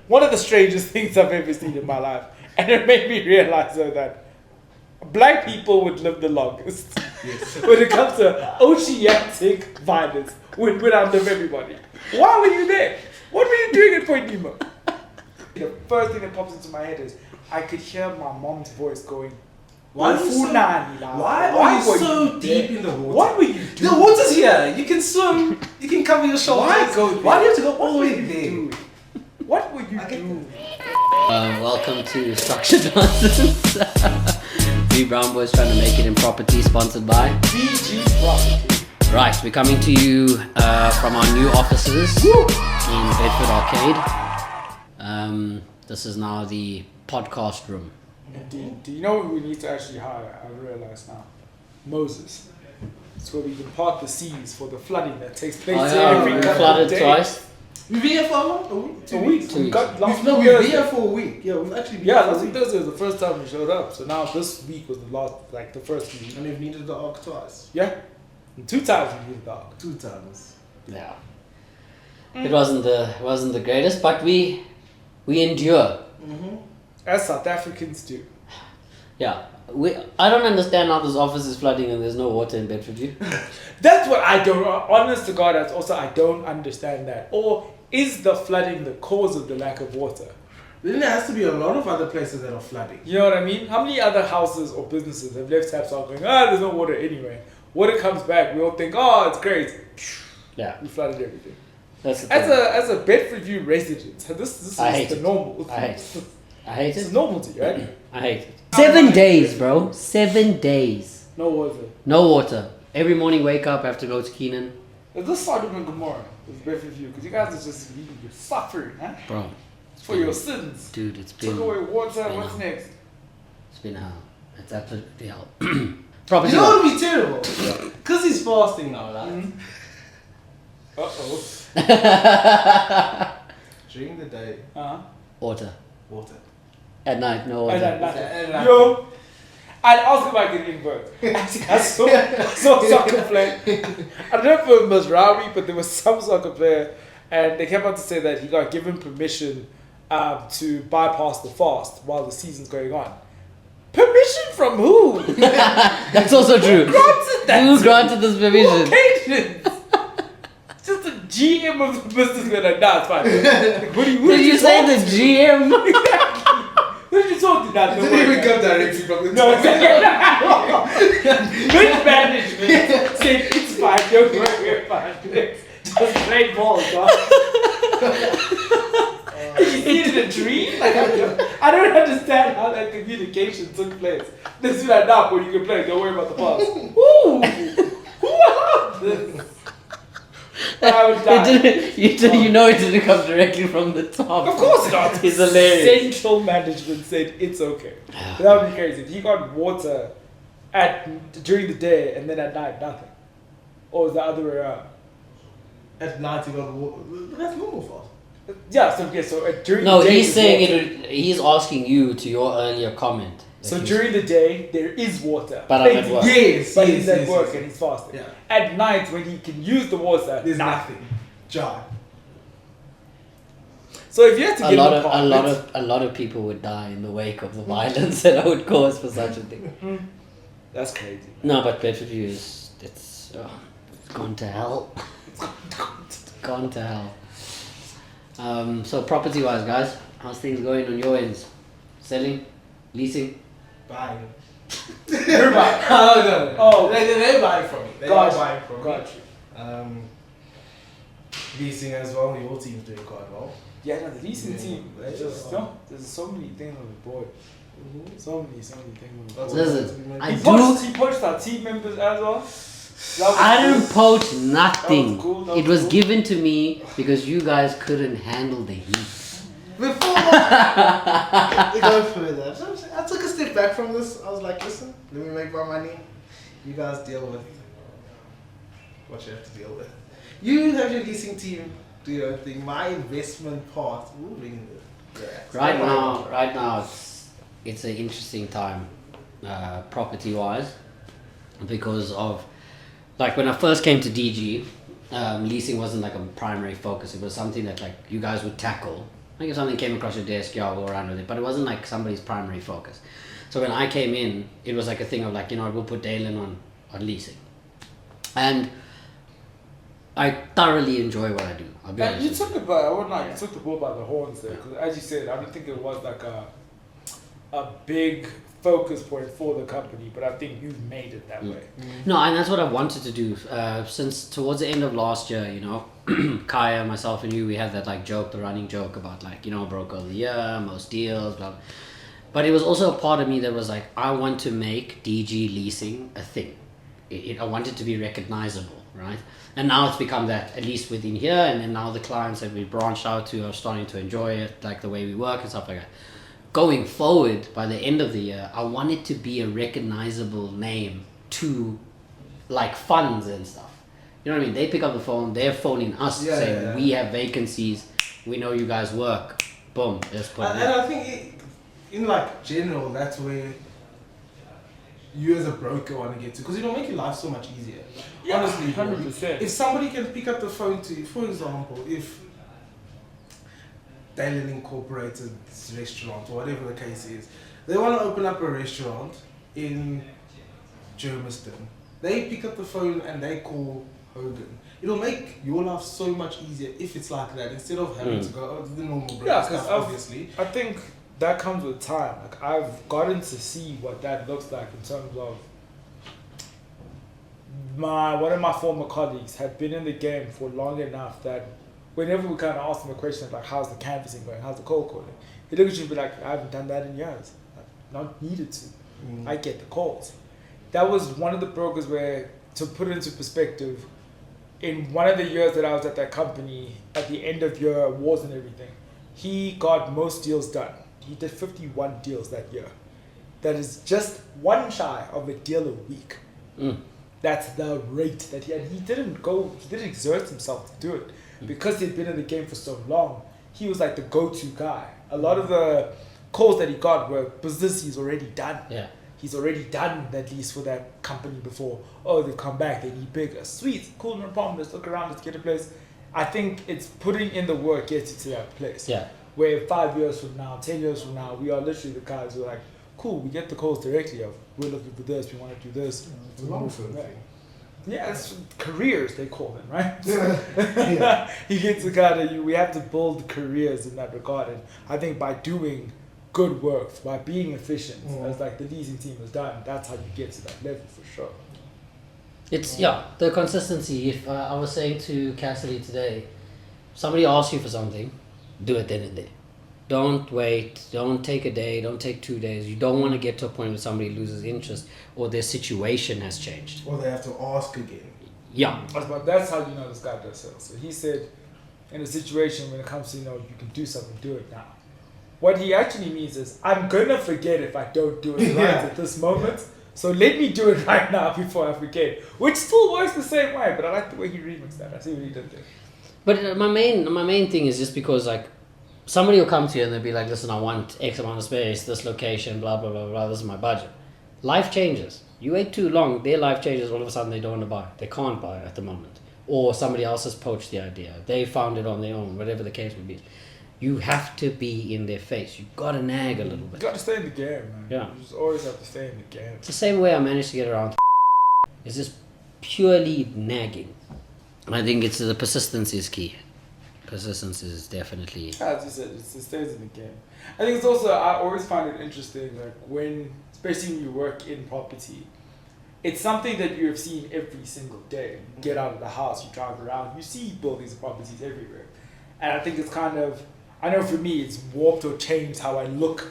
one of the strangest things I've ever seen in my life. And it made me realize though that black people would live the longest. Yes. When it comes to oceanic violence, would outlive everybody. Why were you there? What were you doing at Point Nemo? The first thing that pops into my head is I could hear my mom's voice going, Why are you so deep in the water? What were you doing? The water's here. You can swim. You can cover your shoulders. Why do you have to go all the way there? What were you doing? Welcome to Structured Nonsense. Three brown boys trying to make it in property, sponsored by DG Property. Right, we're coming to you from our new offices in Bedford Arcade. This is now the podcast room. Do you know what we need to actually hire? I realize now. Moses. It's where we can part the seas for the flooding that takes place every we couple flooded of days. twice. We've been here for how long? A week? 2 weeks. 2 weeks. We've been here for a week. Yeah, we've actually been here for a Last week. Thursday was the first time we showed up. So now this week was the first week. And we've needed the arc twice. Yeah. And 2 times we needed the arc. 2 times. Yeah. It wasn't the greatest, but we endure. As South Africans do. Yeah. I don't understand how this office is flooding and there's no water in Bedfordview. That's what I don't, honest to God, that's also, I don't understand that. Or is the flooding the cause of the lack of water? Then there has to be a lot of other places that are flooding. You know what I mean? How many other houses or businesses have left taps out going, there's no water anyway. Water comes back, we all think, it's great. Yeah. We flooded everything. That's the thing. As a Bedfordview resident, this is the normal. I hate It's it. normality, right? I hate it. 7 days, bro. 7 days. No water. No water. Every morning wake up, I have to go to Keenan. Is this Sodom and Gomorrah? It's Bedfordview, because you guys are just you're suffering, huh? Bro. For your sins. Dude, it's been... Took away water, I what's know. next? It's been hell. It's absolutely hell. Property. You know what would be terrible? Because he's fasting now, right? Uh-oh. During the day, Water. water. At night, no water. And Yo, I'd ask if I could invert. I saw a soccer player. I don't know if it was Masraoui, but there was some soccer player, and they came out to say that he got given permission to bypass the fast while the season's going on. Permission from who? That's also true. Who granted that? Who granted this permission? Patience. Just the GM of the business went like, nah, it's fine. Like, what Did you say the GM? Who did you talk to that? it didn't even come directly from the No, mid-management said it's fine, don't worry, we're fine. Just play ball, dog. Did you see it in a dream? Like, I don't understand how that communication took place. This is like, nah, boy, you can play, don't worry about the pass. Ooh, who allowed this? I would die. You know it didn't come directly from the top. Of course not. It's hilarious. Central management said it's okay. That would be crazy. If you got water during the day and then at night nothing, or is the other way around? At night you got water. That's normal fast. Yeah. So during No, the day. he's saying he's asking you to your earlier comment. So during the day there is water. But I'm at work. Yes, But yes, he's at yes, work yes. and he's fasting. Yeah. At night when he can use the water, There's nothing. Jar. So if you had to A give lot him a lot of people would die in the wake of the violence that I would cause for such a thing. that's crazy. No, but Bedfordview is it's gone to hell. It's gone to hell. So property wise, guys, how's things going on your ends? Selling, leasing. Buying. You're buying. No. Oh. They're buying from me. They are buying from me. Got you. Leasing as well. The whole team's doing quite well. Yeah, no, the leasing Yeah, team. they There's are. so many things on the board. So many things on the That's board. Listen, I He do. poached our team members as well. I didn't poach nothing. That was cool, that It was was cool. given to me because you guys couldn't handle the heat. Before we go further, I took a step back from this. I was like, listen, let me make my money. You guys deal with what you have to deal with. You have your leasing team do your thing. My investment part, we'll bring the Right now, it's an interesting time, property wise, because of like when I first came to DG, leasing wasn't like a primary focus. It was something that like you guys would tackle Like if something came across your desk, yeah, I'll go around with it. But it wasn't like somebody's primary focus. So when I came in, it was like a thing of like, you know, we'll put Dalen on leasing. And I thoroughly enjoy what I do. I'll be honest You with took it by, I wouldn't like, you took the bull by the horns there. Because as you said, I don't think it was like a big focus point for the company, but I think you've made it that way. No, and that's what I wanted to do. Since towards the end of last year, you know, Kaya, myself, and you, we had that like joke, the running joke about like, you know, broker of the year, most deals, blah, blah. But it was also a part of me that was like, I want to make DG leasing a thing. I want it to be recognizable, right? And now it's become that, at least within here, and then now the clients that we branched out to are starting to enjoy it, like the way we work and stuff like that. Going forward, by the end of the year, I want it to be a recognizable name to like funds and stuff. You know what I mean? They pick up the phone, they're phoning us saying, we have vacancies, we know you guys work. Boom, let's put it in. And I think in like general, that's where you as a broker want to get to, because it'll make your life so much easier. Yeah, honestly, 100%. If somebody can pick up the phone to you, for example, if Dalen Incorporated restaurant or whatever the case is, they want to open up a restaurant in Germiston, they pick up the phone and they call Hogan. It'll make your life so much easier if it's like that, instead of having to go the normal broker stuff, obviously. I think that comes with time. Like I've gotten to see what that looks like in terms of one of my former colleagues had been in the game for long enough that whenever we kind of ask him a question like, how's the canvassing going, how's the cold calling, he look at you and be like, I haven't done that in years. I've not needed to. I get the calls. That was one of the brokers where, to put it into perspective, in one of the years that I was at that company, at the end of year awards and everything, he got most deals done. He did 51 deals that year. That is just one shy of a deal a week. That's the rate that he had. He didn't exert himself to do it. Because he'd been in the game for so long, he was like the go-to guy. A lot of the calls that he got were business he's already done. Yeah. He's already done that lease for that company before. Oh, they've come back, they need bigger. Sweet, cool, no problem, let's look around, let's get a place. I think it's putting in the work gets you to that place. Yeah. Where 5 years from now, 10 years from now, we are literally the guys who are like, cool, we get the calls directly of, we're looking for this, we want to do this. It's a long-term thing. Yeah, it's careers, they call them, right? Yeah. He gets the kind of, we have to build careers in that regard. And I think by doing good work, by being efficient, as like the leasing team has done, that's how you get to that level for sure. It's, the consistency. If I was saying to Cassidy today, somebody asks you for something, do it then and there. Don't wait, don't take a day, don't take 2 days. You don't want to get to a point where somebody loses interest or their situation has changed. Or they have to ask again. Yeah. But that's how you know this guy does sales. So he said, in a situation when it comes to, you can do something, do it now. What he actually means is, I'm going to forget if I don't do it right at this moment. So let me do it right now before I forget. Which still works the same way, but I like the way he remixed that. I see what he did there. But my main thing is just because like somebody will come to you and they'll be like, listen, I want X amount of space, this location, blah, blah, blah, blah, this is my budget. Life changes. You wait too long, their life changes, all of a sudden they don't want to buy. They can't buy at the moment. Or somebody else has poached the idea. They found it on their own, whatever the case would be. You have to be in their face. You've got to nag a little bit. You got to stay in the game, man. Yeah. You just always have to stay in the game. It's the same way I managed to get around It's just purely nagging. And I think it's the persistence is key. Persistence is definitely... As you said, it stays in the game. I think it's also, I always find it interesting, like when, especially when you work in property, it's something that you have seen every single day. You get out of the house, you drive around, you see buildings and properties everywhere. And I think it's kind of, I know for me, it's warped or changed how I look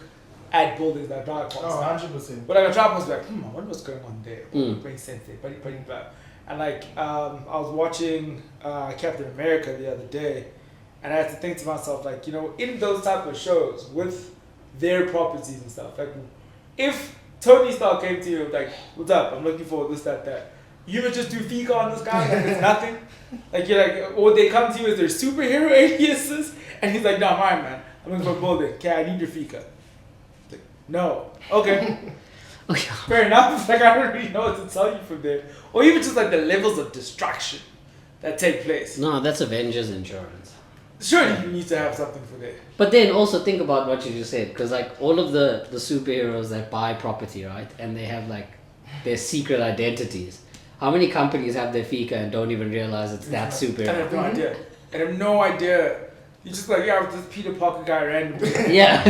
at buildings that I drive past. Oh, 100%. But like I drive past, like, I wonder what's going on there. It makes sense there. But and like, I was watching Captain America the other day, and I had to think to myself, like, in those type of shows with their properties and stuff, like, if Tony Stark came to you like, what's up? I'm looking for this, that. You would just do fika on this guy like it's nothing. Like you're like, or they come to you as their superhero aliases, and he's like, no, I'm Iron Man. I'm looking for a building. Okay, I need your fika. Like, no. Okay. Fair enough. Like I don't really know what to tell you from there. Or even just like the levels of distraction that take place. No, that's Avengers insurance. Surely you need to have something for that. But then also think about what you just said, because like all of the superheroes that buy property, right, and they have like their secret identities. How many companies have their fika and don't even realize it's that I superhero? have no idea. I have no idea. You're just like, yeah, this Peter Parker guy randomly. Yeah,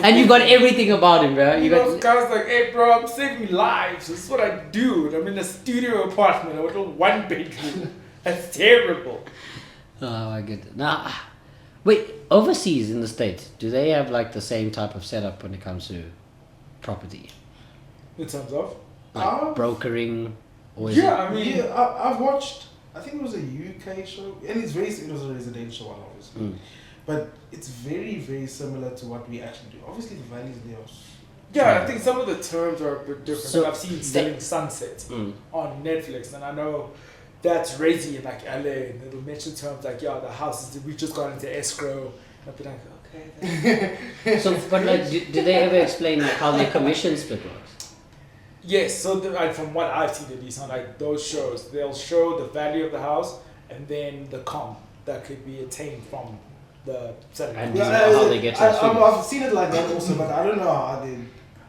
and you got everything about him, bro. You know, guys like, hey, bro, I'm saving lives. This is what I do. And I'm in a studio apartment. I went to 1 bedroom. That's terrible. Oh my goodness. Now, wait, overseas in the States, do they have like the same type of setup when it comes to property? In terms of? Like brokering? Or I mean... Yeah, I've watched, I think it was a UK show, and it was a residential one, obviously. But it's very, very similar to what we actually do. Obviously, the values there are... Yeah, I think some of the terms are a bit different. So I've seen Selling Sunset on Netflix, and I know that's crazy in like LA, and it'll mention terms like, yeah, the house is, we just got into escrow. I'll be like, okay. So, but like, did they ever explain like how their commission split works? Yes, so like, from what I've seen at least on like those shows, they'll show the value of the house and then the comp that could be attained from the selling. And how they get to the figures. I've seen it like that also, but I don't know how they...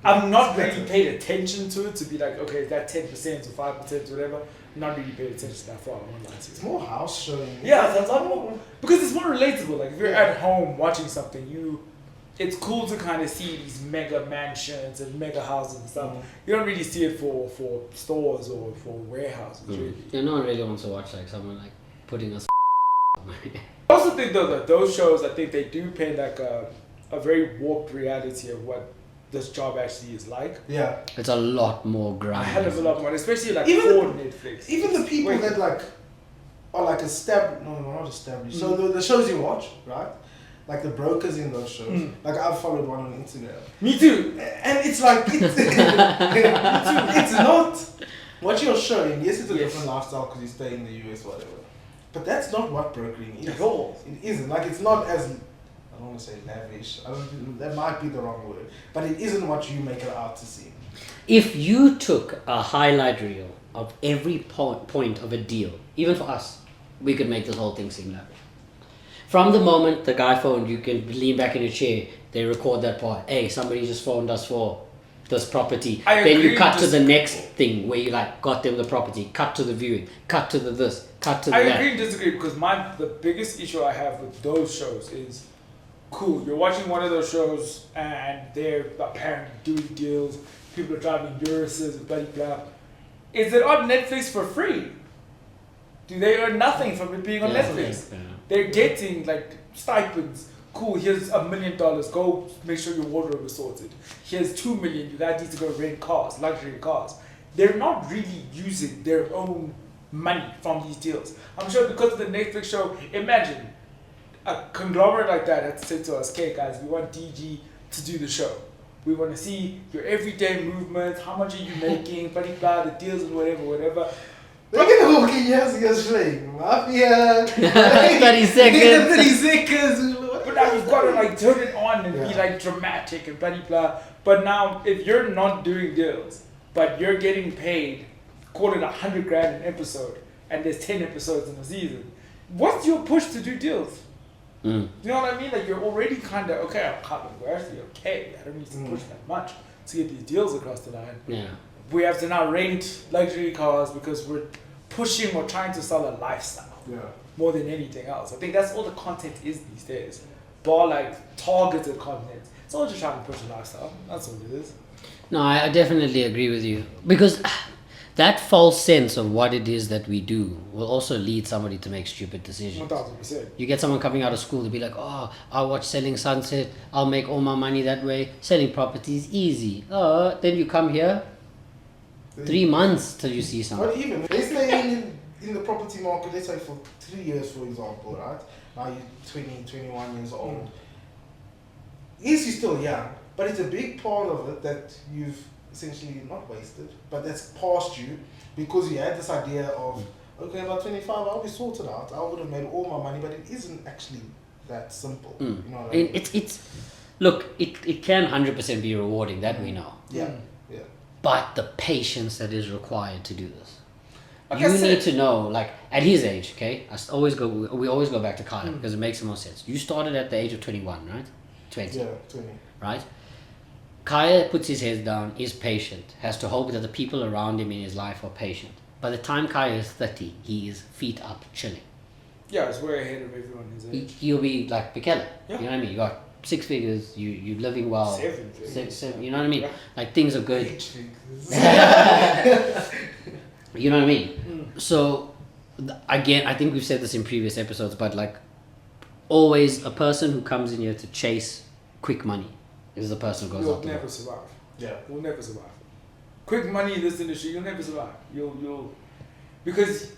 I've not really paid attention to it to be like, okay, is that 10% or 5% or whatever. Not really paid attention that far. It's more house showing. Yeah, that's more, because it's more relatable. Like if you're at home watching something, it's cool to kind of see these mega mansions and mega houses and stuff. You don't really see it for stores or for warehouses. Really. Yeah, no one really wants to watch like someone like putting us. I also think though that those shows, I think they do paint like a very warped reality of what this job actually is like. Yeah. It's a lot more grind. A hell of a lot more, especially like Even for Netflix. Even the people that like are like established, no, not established. So the shows you watch, right? Like the brokers in those shows. Like I've followed one on Instagram. Me too. And it's like, it's not what you're showing. Yes, it's a different lifestyle because you stay in the US, whatever. But that's not what brokering is. At all. It isn't. Like it's not as, I don't want to say lavish. That might be the wrong word. But it isn't what you make it out to seem. If you took a highlight reel of every point of a deal, even for us, we could make this whole thing seem lavish. From the moment the guy phoned, you can lean back in your chair, they record that part. Hey, somebody just phoned us for this property. Then you cut to the next thing where you like got them the property, cut to the viewing, cut to the this, cut to the that. I agree and disagree because the biggest issue I have with those shows is, cool, you're watching one of those shows and they're apparently doing deals, people are driving Uruses and blah blah. Is it on Netflix for free? Do they earn nothing from it being on Netflix? Yeah. They're getting like stipends. Cool, here's $1 million. Go make sure your wardrobe is sorted. Here's $2 million. You guys need to go rent cars, luxury cars. They're not really using their own money from these deals. I'm sure because of the Netflix show, imagine a conglomerate like that had to say to us, okay guys, we want DG to do the show. We want to see your everyday movements, how much are you making, blah, blah, the deals and whatever. They're gonna walk in years straight. Mafia. 30 seconds. 30 seconds. But now you've got to like turn it on and be like dramatic and blah blah. But now if you're not doing deals, but you're getting paid, call it $100 grand an episode, and there's 10 episodes in a season, what's your push to do deals? You know what I mean? Like you're already kind of okay. I'm kind of actually okay. I don't need to push that much to get these deals across the line. Yeah. We have to now rent luxury cars because we're pushing or trying to sell a lifestyle more than anything else. I think that's all the content is these days. Bar like targeted content. It's all just trying to push a lifestyle. That's all it is. No, I definitely agree with you because that false sense of what it is that we do will also lead somebody to make stupid decisions. 1000%. You get someone coming out of school to be like, oh, I'll watch Selling Sunset, I'll make all my money that way, selling properties easy. Then you come here, 3 months till you see something. But even, they stay in the property market, let's say for 3 years, for example, right? Now you're 20, 21 years old. Yes, you're still young, but it's a big part of it that you've essentially not wasted, but that's past you because you had this idea of, okay, about 25, I'll be sorted out. I would have made all my money, but it isn't actually that simple. You know what I mean? It can 100% be rewarding, that we know. Yeah. But the patience that is required to do this. Like you I said- need to know, like, at his age, okay? We always go back to Kyle because it makes the most sense. You started at the age of 21, right? 20, Yeah, 20. right? Kaya puts his head down, is patient, has to hope that the people around him in his life are patient. By the time Kaya is 30, he is feet up, chilling. Yeah, it's way ahead of everyone his age. He'll be like Bekele. Yeah. You know what I mean? You got 6 figures, you're living well. 7 figures. Seven, you know what I mean? Yeah. Like, things are good. Age figures. You know what I mean? So, again, I think we've said this in previous episodes, but like, always a person who comes in here to chase quick money is the person who goes You'll out the never door. survive. Yeah. You'll never survive. Quick money in this industry, you'll never survive. You'll because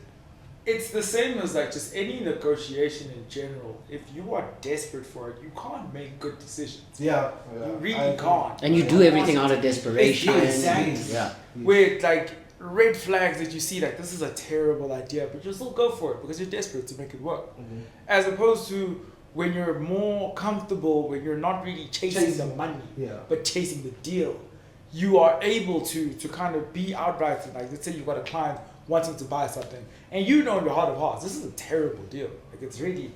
it's the same as like just any negotiation in general. If you are desperate for it, you can't make good decisions. Yeah. You really can't. And you do everything out of desperation. Exactly. Yeah. With like red flags that you see, like this is a terrible idea, but you still go for it because you're desperate to make it work. Mm-hmm. As opposed to when you're more comfortable, when you're not really chasing the money, Yeah. but chasing the deal, you are able to kind of be outright. Like, let's say you've got a client wanting to buy something, and you know in your heart of hearts, this is a terrible deal. Like, it's really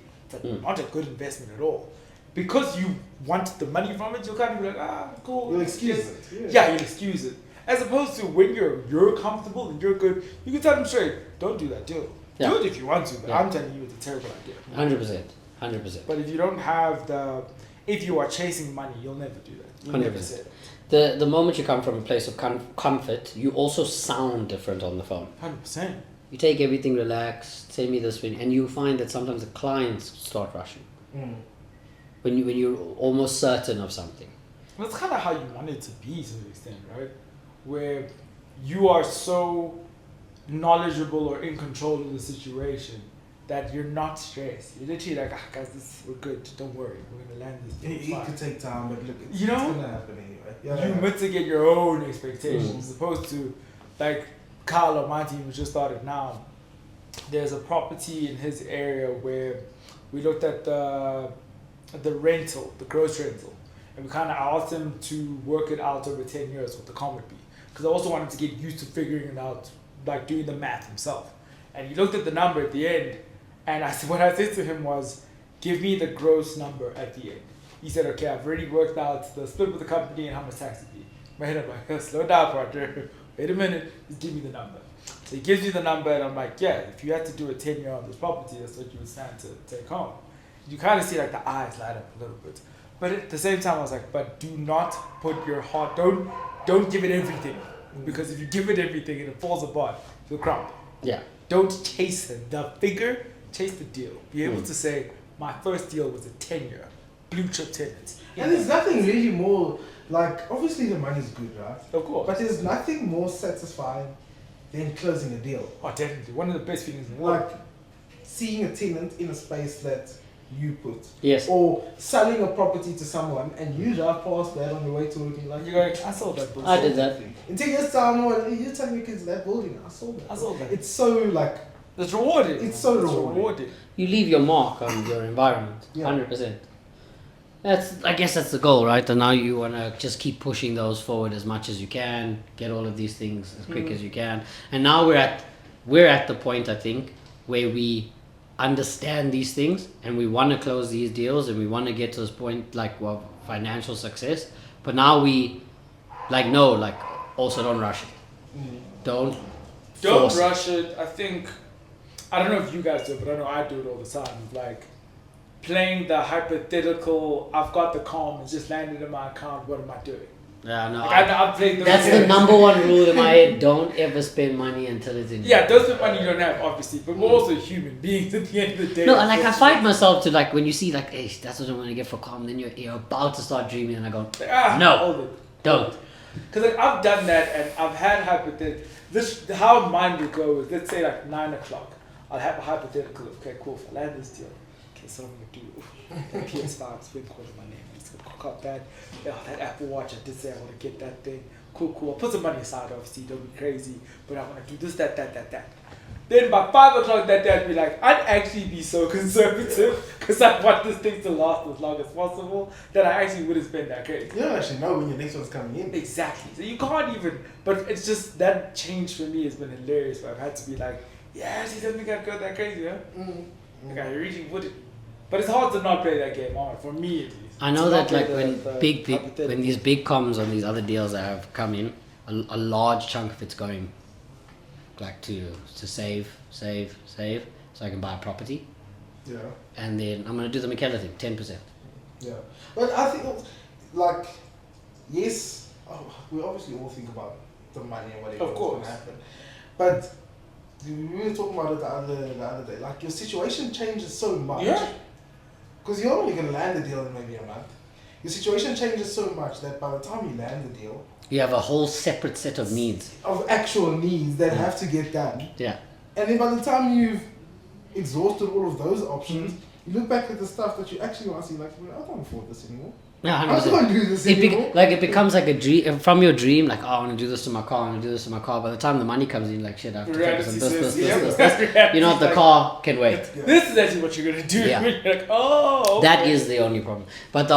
not a good investment at all. Because you want the money from it, you'll kind of be like, cool. You'll excuse yes. it. Yeah, you'll excuse it. As opposed to when you're comfortable and you're good, you can tell them straight, don't do that deal. Yeah. Do it if you want to, but Yeah. I'm telling you it's a terrible idea. 100%. 100%. But if you don't have if you are chasing money, you'll never do that. You'll never 100%. say it. The moment you come from a place of comfort, you also sound different on the phone. 100%. You take everything relaxed, tell me this, and you find that sometimes the clients start rushing. Mm. When you're almost certain of something. That's kind of how you want it to be to an extent, right? Where you are so knowledgeable or in control of the situation that you're not stressed. You're literally like, guys, we're good. Don't worry. We're going to land this deal. It Fine." could take time, but look, it's, You know? it's gonna happen anyway. Yeah. You mitigate your own expectations as opposed to like Kyle or my team who just started now. There's a property in his area where we looked at the rental, the gross rental, and we kind of asked him to work it out over 10 years what the com would be, because I also wanted to get used to figuring it out, like doing the math himself. And he looked at the number at the end, and what I said to him was, give me the gross number at the end. He said, okay, I've already worked out the split with the company and how much tax it'd be. My head, I'm like, slow down, partner. Wait a minute, just give me the number. So he gives me the number, and I'm like, yeah, if you had to do a 10-year on this property, that's what you would stand to take home. You kind of see like the eyes light up a little bit. But at the same time, I was like, but do not put your heart, don't give it everything. Because if you give it everything and it falls apart, you'll crumble. Yeah. Don't chase the figure, chase the deal. Be able to say, my first deal was a 10-year, blue chip tenants. And there's nothing really more, like, obviously the money's good, right? Of course. But there's nothing more satisfying than closing a deal. Oh, definitely. One of the best feelings in the world. Like, seeing a tenant in a space that you put. Yes. Or selling a property to someone and you drive past that on your way to work and you're like, You're going, I sold that bullshit. I did that. in 10 years time, you're telling your kids that building, I sold that. I sold that. It's so like, It's rewarding. It's so rewarding. You leave your mark on your environment. Yeah. 100%. I guess that's the goal, right? And now you want to just keep pushing those forward as much as you can, get all of these things as quick as you can. And now we're at the point, I think, where we understand these things and we want to close these deals and we want to get to this point, like, well, financial success. But now we also don't rush it. Don't force it. rush it. I think, I don't know if you guys do it, but I know I do it all the time. Like, playing the hypothetical, I've got the calm, it's just landed in my account, what am I doing? Yeah, no. Like, I'm playing That's the number one rule in my head. Don't ever spend money until it's in. Yeah, those are money you don't have, obviously, but we're also human beings at the end of the day. No, like I fight myself to, like, when you see, like, hey, that's what I'm gonna get for calm, then you're about to start dreaming, and I go, no, hold it. don't. Because like, I've done that, and I've had hypothetical. How mine would go is, let's say like 9 o'clock, I'll have a hypothetical. Okay, cool. If I land this deal, okay, so I'm gonna do PS5. It's been calling my name. It's gonna cook up that. That Apple Watch. I did say I want to get that thing. Cool. I'll put some money aside. Obviously, don't be crazy, but I want to do this, that. Then by 5 o'clock that day, I'd be like, I'd actually be so conservative because I want this thing to last as long as possible that I actually wouldn't spend that crazy. You don't actually know when your next one's coming in. Exactly. So you can't even, but it's just that change for me has been hilarious. Where I've had to be like, yeah, she doesn't think I'd go that crazy, huh? Like I really wouldn't. But it's hard to not play that game on, for me at least. I know that like when these big comms on these other deals that have come in, a large chunk of it's going like to save, so I can buy a property. Yeah. And then I'm gonna do the McKellar thing, 10%. Yeah. But I think, like, yes, we obviously all think about the money and whatever Of course. going to happen. But we were talking about it the other day. Like, your situation changes so much. Yeah. Because you're only going to land the deal in maybe a month. Your situation changes so much that by the time you land the deal, You have a whole separate set of needs. of actual needs that have to get done. Yeah. And then by the time you've exhausted all of those options, you look back at the stuff that you actually want to see, like, well, I can't afford this anymore. Yeah, I can't do this anymore. It becomes like a dream from your dream. Like, oh, I want to do this to my car. I want to do this to my car. By the time the money comes in, like, shit, I have to focus on this. You know what? The car can wait. Yeah. This is actually what you're gonna do. Yeah. You're like, oh. That okay. is the only problem. But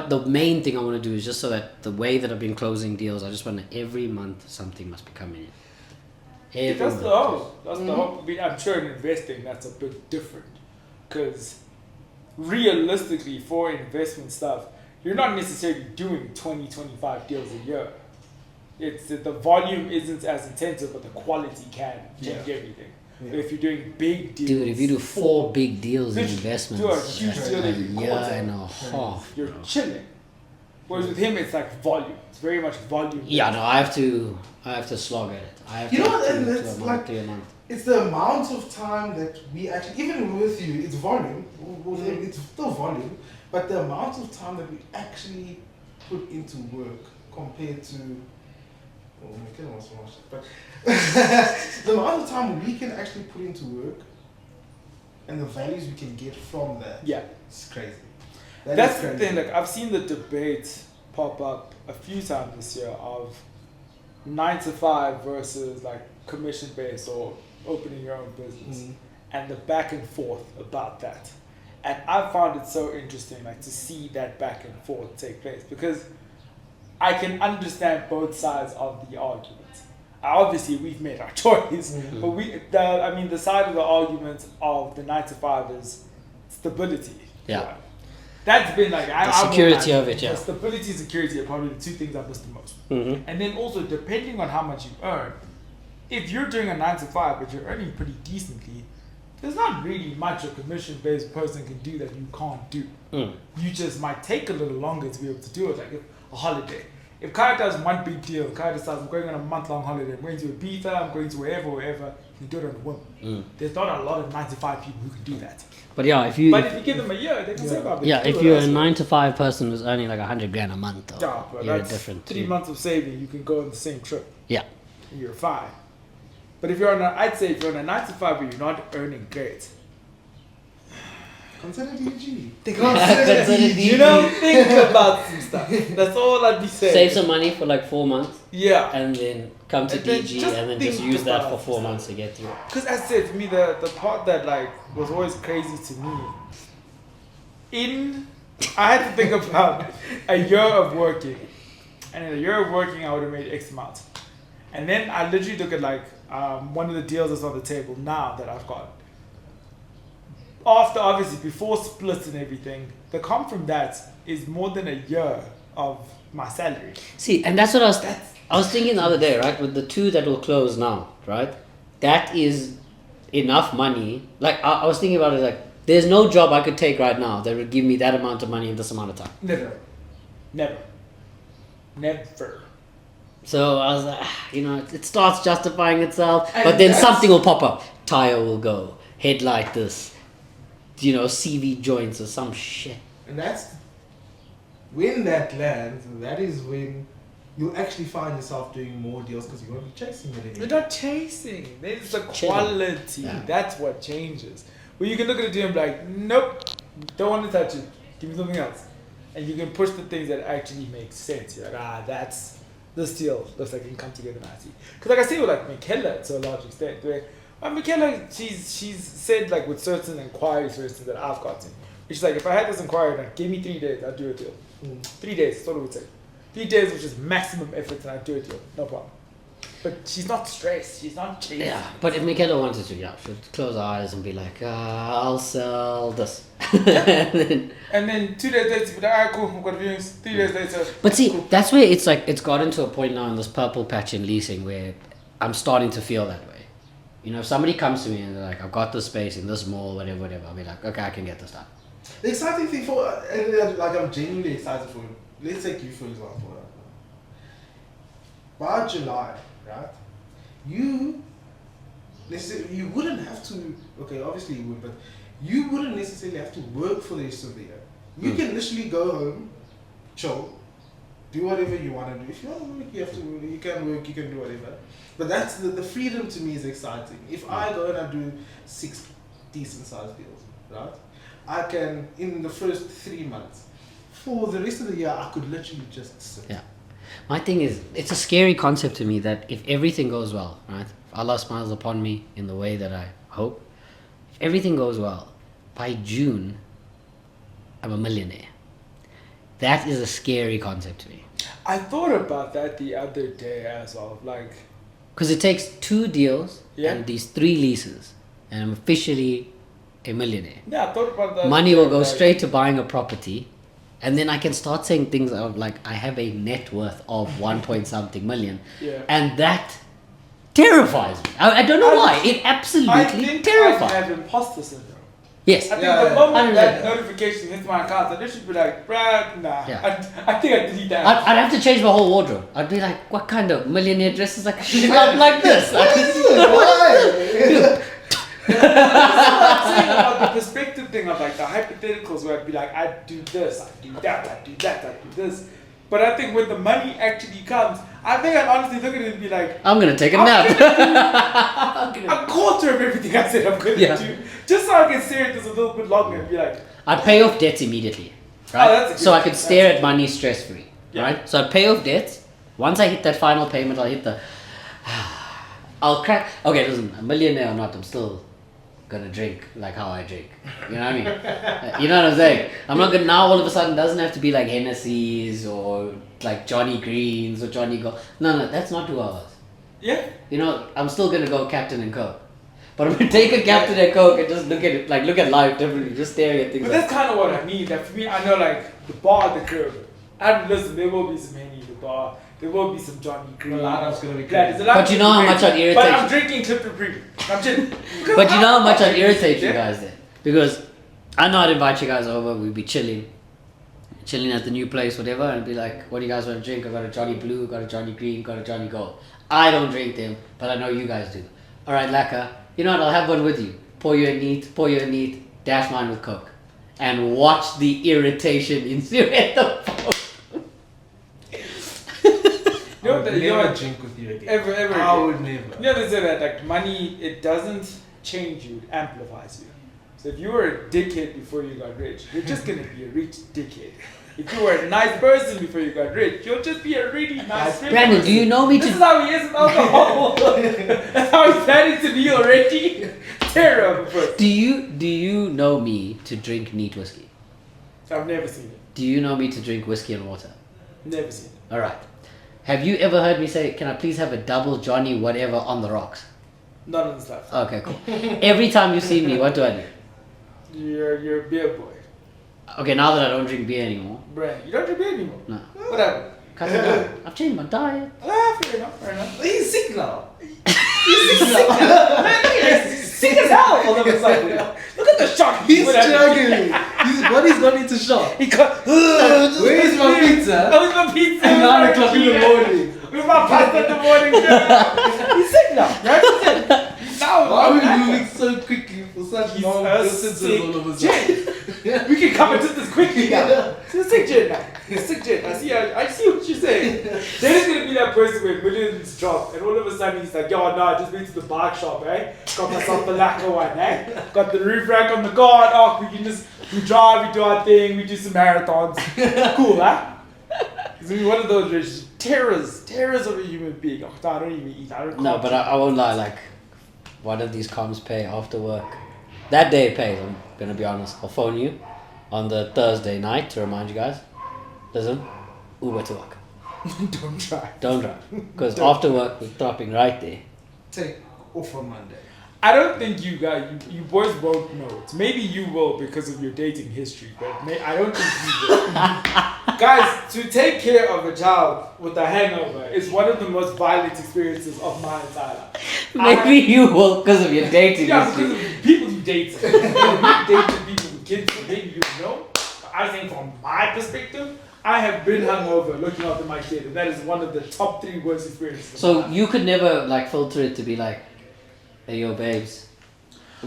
the main thing I want to do is just so that the way that I've been closing deals, I just want to every month something must be coming in. Every That's month. the hope. That's the hope. I mean, I'm sure in investing that's a bit different, because realistically for investment stuff, you're not necessarily doing 20, 25 deals a year. It's the volume isn't as intensive, but the quality can change everything. Yeah. But if you're doing big deals, Dude, if you do 4 big deals in Literally, investments, do a huge deal a every year quarter. and a half, you're bro. chilling. Whereas with him, it's like volume. It's very much volume. Yeah, no, I have to slog at it. I have You to know what, do and it it's to a like- month, to a month. It's the amount of time that we actually, even with you, it's volume. With him, it's still volume, but the amount of time that we actually put into work compared to, well, McKenna wants to watch it, but the amount of time we can actually put into work and the values we can get from that, Yeah. it's crazy. That's is the crazy. thing. Like I've seen the debate pop up a few times this year of 9 to 5 versus like commission based or opening your own business, and the back and forth about that. And I found it so interesting, like to see that back and forth take place, because I can understand both sides of the argument. Obviously, we've made our choice, but the side of the argument of the 9 to 5 is stability. Yeah. Right? That's been like The security of it, yeah. The stability and security are probably the two things I've missed the most. And then also, depending on how much you earn, if you're doing a 9 to 5 but you're earning pretty decently, there's not really much a commission-based person can do that you can't do. You just might take a little longer to be able to do it, like a holiday. If Kaya does one big deal, Kaya decides I'm going on a month-long holiday, I'm going to Ibiza, I'm going to wherever, you can do it on a whim. There's not a lot of 9 to 5 people who can do that. But yeah, if you give them a year, they can save up. yeah, if you're a 9 to 5 person who's earning like 100 grand a month, though, Yeah, but you're that's different. 3 months of saving, you can go on the same trip. Yeah. And you're fine. But if you're I'd say if you're on a 9 to 5 but you're not earning great, Consider DG. Consider DG. you know, think about some stuff. That's all I'd be saying. Save some money for like 4 months Yeah. and then come to And then DG just and then think just use that for about 4 months to get through. Because as I said, for me, the part that like was always crazy to me, I had to think about a year of working. And in a year of working, I would have made X amount. And then I literally look at like one of the deals that's on the table now that I've got. After, obviously, before splits and everything, the comp from that is more than a year of my salary. See, and that's what I was thinking the other day, right? With the 2 that will close now, right? That is enough money. Like, I was thinking about it like, there's no job I could take right now that would give me that amount of money in this amount of time. Never. So I was like, it starts justifying itself, And but then that's- something will pop up. Tire will go, headlight this, CV joints or some shit. And that's when that lands, that is when you'll actually find yourself doing more deals because you won't be chasing it anymore. They're not chasing. There's the Chilling. quality. Yeah. That's what changes. Well, you can look at a deal and be like, nope, don't want to touch it. Give me something else. And you can push the things that actually make sense. You're like, this deal looks like it can come together nicely. Because like I say with like McKellar to a large extent, where Michaela, she's said like with certain inquiries, for instance, that I've gotten. She's like, if I had this inquiry, like, give me 3 days, I'd do a deal. 3 days, that's what I would say. 3 days, which is maximum effort, and I'd do a deal, no problem. But she's not stressed. She's not chasing. Yeah, but if Michaela wanted to, she'd close her eyes and be like, I'll sell this. And then 2 days later, she'd be like, alright, cool, I've got viewings. 3 days later. But see, cool. that's where it's like, it's gotten to a point now in this purple patch in leasing where I'm starting to feel that way. You know, if somebody comes to me and they're like, I've got this space in this mall, whatever, I'll be like, okay, I can get this done. The exciting thing for, and like I'm genuinely excited for, let's take you for example. By July, right? You wouldn't have to, okay, obviously you would, but you wouldn't necessarily have to work for the rest of the year. You can literally go home, chill, do whatever you want to do. If you want to work, you have to work, you can work, you can do whatever. But that's the freedom to me is exciting. If I go and I do 6 decent sized deals, right? I can, in the first 3 months, for the rest of the year, I could literally just sit. Yeah. My thing is, it's a scary concept to me that if everything goes well, right? If Allah smiles upon me in the way that I hope, if everything goes well, by June, I'm a millionaire. That is a scary concept to me. I thought about that the other day as well, like... Because it takes 2 deals and these 3 leases, and I'm officially a millionaire. Yeah, I thought about that. Money will go straight to buying a property, and then I can start saying things of like, I have a net worth of 1 point something million. Yeah. And that terrifies me. I don't know why. It absolutely terrifies I have imposter syndrome. Yes. I think the moment 100%. that notification hits my account, I literally be like, bruh, nah. Yeah. I think I'd delete that. I'd have to change my whole wardrobe. I'd be like, what kind of millionaire dresses I can up like this? Why? That's what I'm saying about the perspective thing of like the hypotheticals where I'd be like, I'd do this, I'd do that, I'd do that, I'd do this. But I think when the money actually comes, I think I'd honestly look at it and be like, I'm going to take a nap. a quarter of everything I said I'm going to do. Just so I can stare at this a little bit longer and be like... I'd pay off debts immediately. Right? that's a good so I thing. could stare at money stress-free. Yeah. Right? So I'd pay off debts. Once I hit that final payment, I'll hit the... I'll crack... Okay, listen, a millionaire or not, I'm still gonna drink like how I drink. You know what I mean? You know what I'm saying? I'm not gonna... Now all of a sudden, it doesn't have to be like Hennessy's or like Johnny Green's or Johnny Gold. No, that's not 2 hours. Yeah. You know, I'm still gonna go Captain and Coke. But I'm gonna take a Captain and Coke and just look at it, like look at life differently, just staring at things. But that's kind of what I mean. That for me, I know like the bar, the curb. And listen, there will be some Henny in the bar. There will be some Johnny Green. A lot of it's gonna be There's a crazy. lot But you know how much I'd irritate But you. I'm drinking Clifton Premium. I'm chilling. But you know how much I'd irritate you guys then? Because I know I'd invite you guys over, we'd be chilling at the new place, whatever, and be like, what do you guys want to drink? I got a Johnny Blue, got a Johnny Green, got a Johnny Gold. I don't drink them, but I know you guys do. Alright, Laka, you know what, I'll have one with you. Pour you a neat, dash mine with Coke. And watch the irritation ensue at the phone. You know what I would the- you know never what- drink with you again. Ever I again. would never. You know they say that like money, it doesn't change you, it amplifies you. So if you were a dickhead before you got rich, you're just gonna be a rich dickhead. If you were a nice person before you got rich, you'll just be a really nice Brandon, do you know me This to... is how he is with alcohol. That's how he's planning to be already. Terror of a person. Do you know me to drink neat whiskey? I've never seen it. Do you know me to drink whiskey and water? Never seen it. Alright. Have you ever heard me say, can I please have a double Johnny whatever on the rocks? None of this stuff. Okay, cool. Every time you see me, what do I do? You're a beer boy. Okay, now that I don't drink beer anymore. Brand. You don't drink beer anymore. No. What happened? Cut it down. I've changed my diet. Ah, fair enough, fair enough. He's sick now. He's sick as hell all of a sudden. Look at the shock. He's put at me. struggling. His body's gone into shock. He got. Where's my pizza? Where's my pizza? At 9 o'clock in the morning. With my pasta in the morning. He's sick now, right? He's sick. Now, Why are we moving so quickly for such long a distances sick all of a sudden? we can cover just as quickly now. He's a sick gen now. He's a sick gen. I see what you're saying. Then he's gonna be that person where millions drop, and all of a sudden he's like, yo, no, I just went to the bike shop, eh? Got myself a lacquer one, eh? Got the roof rack on the guard. Oh, we drive, we do our thing, we do some marathons. Cool, huh? He's gonna be one of those rich terrors of a human being. Oh, I don't even eat. I don't No, but I won't lie, like, one of these comms pay after work. That day it pays, I'm gonna be honest. I'll phone you on the Thursday night to remind you guys. Listen, Uber to work. Don't try. Don't drive. Because after work we're stopping right there. Take off on Monday. I don't think you guys, you boys won't know it. Maybe you will because of your dating history, but I don't think you will. Guys, to take care of a child with a hangover is one of the most violent experiences of my entire life. Maybe you will because of your dating Yeah, history. because of the people you date. You dated people with kids, so maybe you know. But I think from my perspective, I have been hungover looking after my kid, and that is one of the top 3 worst experiences. of my So life. you could never like filter it to be like, hey yo babes,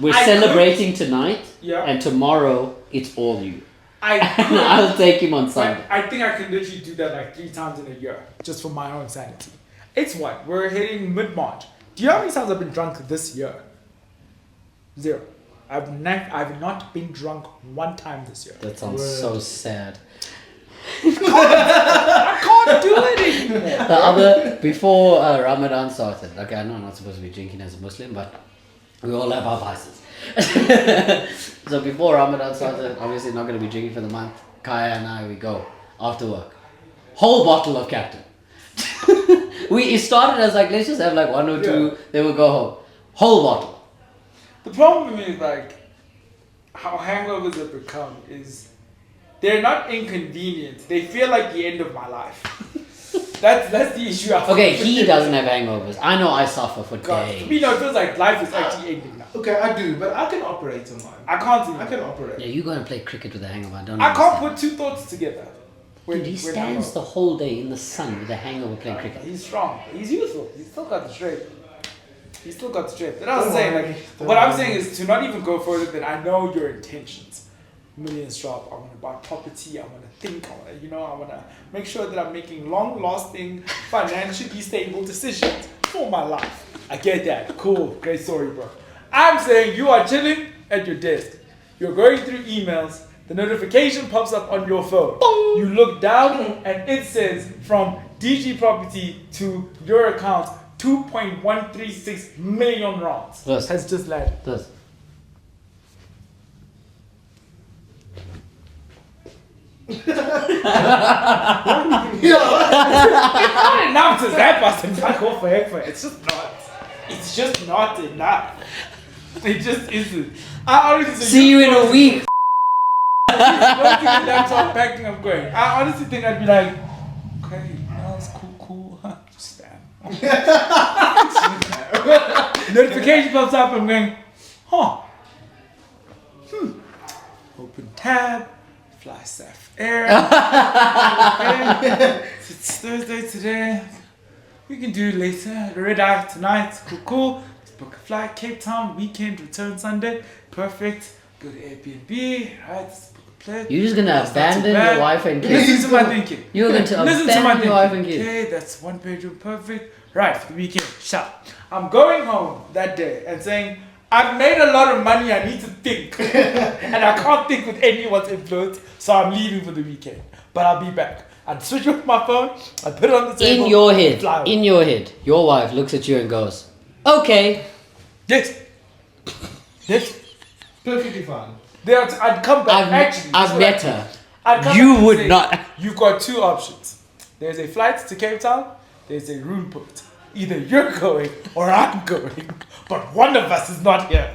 we're I celebrating tonight Yeah. and tomorrow it's all you. And I I'll take him on Sunday. But I think I can literally do that like 3 times in a year, just for my own sanity. It's what? We're hitting mid-March. Do you know how many times I've been drunk this year? 0. I've not been drunk 1 time this year. That sounds so sad. I can't do it anymore. Before Ramadan started, okay, I know I'm not supposed to be drinking as a Muslim, but we all have our vices. So before Ramadan started, obviously not going to be drinking for the month. Kaya and I, we go after work. Whole bottle of Captain. It started as like, let's just have like 1 or 2, Yeah. then we'll go home. Whole bottle. The problem is like how hangovers have become is they're not inconvenient. They feel like the end of my life. That's the issue. Okay, he doesn't have hangovers. I know I suffer for God, days. to me, no, it feels like life is actually ending now. Okay, I do, but I can operate on mine. I can't I even. can operate. Yeah, you go and play cricket with a hangover. I don't I can't understand. put 2 thoughts together. Dude, he stands the whole day in the sun with a hangover playing cricket. He's strong. He's youthful. He's still got the strength. He's still got the strength. And I was Don't saying, worry. like, Don't what I'm worry. saying is to not even go further than I know your intentions. Millions drop. I want to buy property. I want to think. I want to make sure that I'm making long-lasting, financially stable decisions for my life. I get that. Cool. Great story, bro. I'm saying you are chilling at your desk. You're going through emails. The notification pops up on your phone. You look down and it says from DG Property to your account 2.136 million rands Yes. has just landed. Does. Not enough to zap us and fuck off for heck for it. It's just not. It's just not enough. It just isn't. I honestly See you in a week. Closing the laptop, packing, I'm going. I honestly think I'd be like, okay, no, it's cool. Just spam. Notification pops up, I'm going, Open tab, fly Saf Air. Okay. It's Thursday today. We can do it later. Red eye tonight. Cool. Let's book a flight. Cape Town, weekend, return Sunday. Perfect. Go to Airbnb. Right. Let's book a plane. You're just gonna That's not too abandon bad. your wife and Listen kids. to my thinking. You're going to Listen to my abandon thinking. your wife and kids. Okay, that's 1 bedroom, perfect. Right, for the weekend, shop. I'm going home that day and saying, I've made a lot of money, I need to think. And I can't think with anyone's influence, so I'm leaving for the weekend. But I'll be back. I'd switch off my phone, I'd put it on the table. In your and fly head, away. in your head, your wife looks at you and goes, okay. Yes. Yes. Perfectly fine. I'd come back. Actually, I've met her. I'd come You back and would say, not. You've got 2 options. There's a flight to Cape Town. There's a room booked. Either you're going or I'm going, but one of us is not here.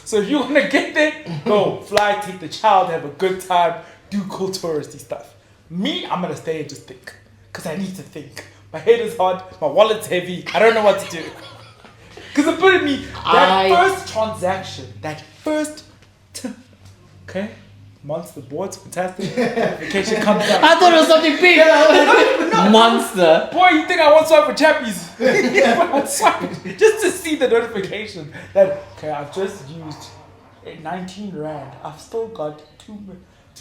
So if you want to get there, go fly, take the child, have a good time, do cool touristy stuff. Me, I'm gonna stay and just think, cause I need to think. My head is hot, my wallet's heavy. I don't know what to do. Cause it put in me first transaction, okay. Monster boards, fantastic. Vacation comes out. I thought it was something big. Monster. Boy, you think I want swipe for chappies? I'd swipe just to see the notification that okay, I've just used 19 rand. I've still got 2.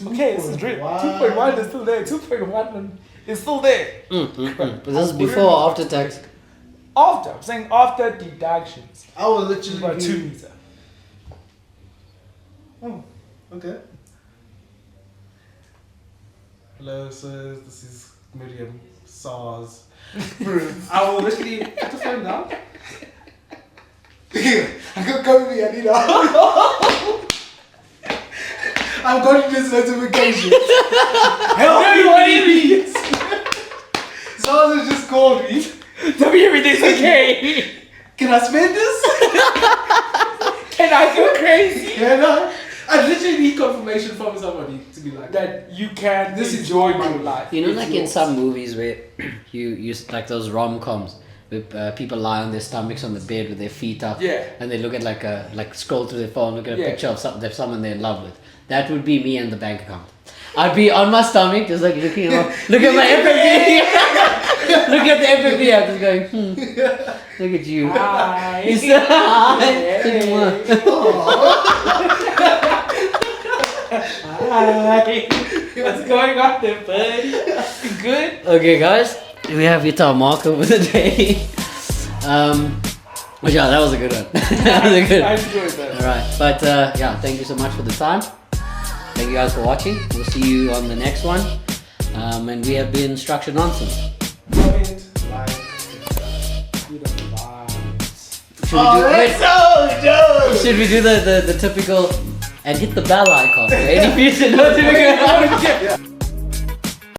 Okay, this is real. 2.1 is still there. 2.1 is still there. But this is before or after tax? After, I'm saying after deductions. I will Which is about literally 2 be... meters. Oh, okay. Hello, sirs. This is Miriam SARS. I will literally put the phone down. I got Kobe, I need a I've got this notification. Help me, what do you mean? Someone has just called me. Tell me everything's okay. Can I spend this? Can I go crazy? Can I? I literally need confirmation from somebody to be like That you can This is enjoy your my money. life. You know, It's like in yours. some movies where you like those rom-coms where people lie on their stomachs on the bed with their feet up, Yeah. and they look at like scroll through their phone, look at a Yeah. picture of someone they're in love with. That would be me and the bank account. I'd be on my stomach, just like looking at look at my FFB, look at the FFB. I'm just going, look at you. Hi. He said, hi. Hi. What's going on there, buddy? Good? Okay, guys, we have hit our marker for the day. But yeah, that was a good one. That was a good I one. enjoyed that. Alright, but yeah, thank you so much for the time. Thank you guys for watching. We'll see you on the next one. And we have been Structured Nonsense. Comment, like, You the vibes. Should we do, wait, so dope! should we do the typical and hit the bell icon for any future notification? Yeah.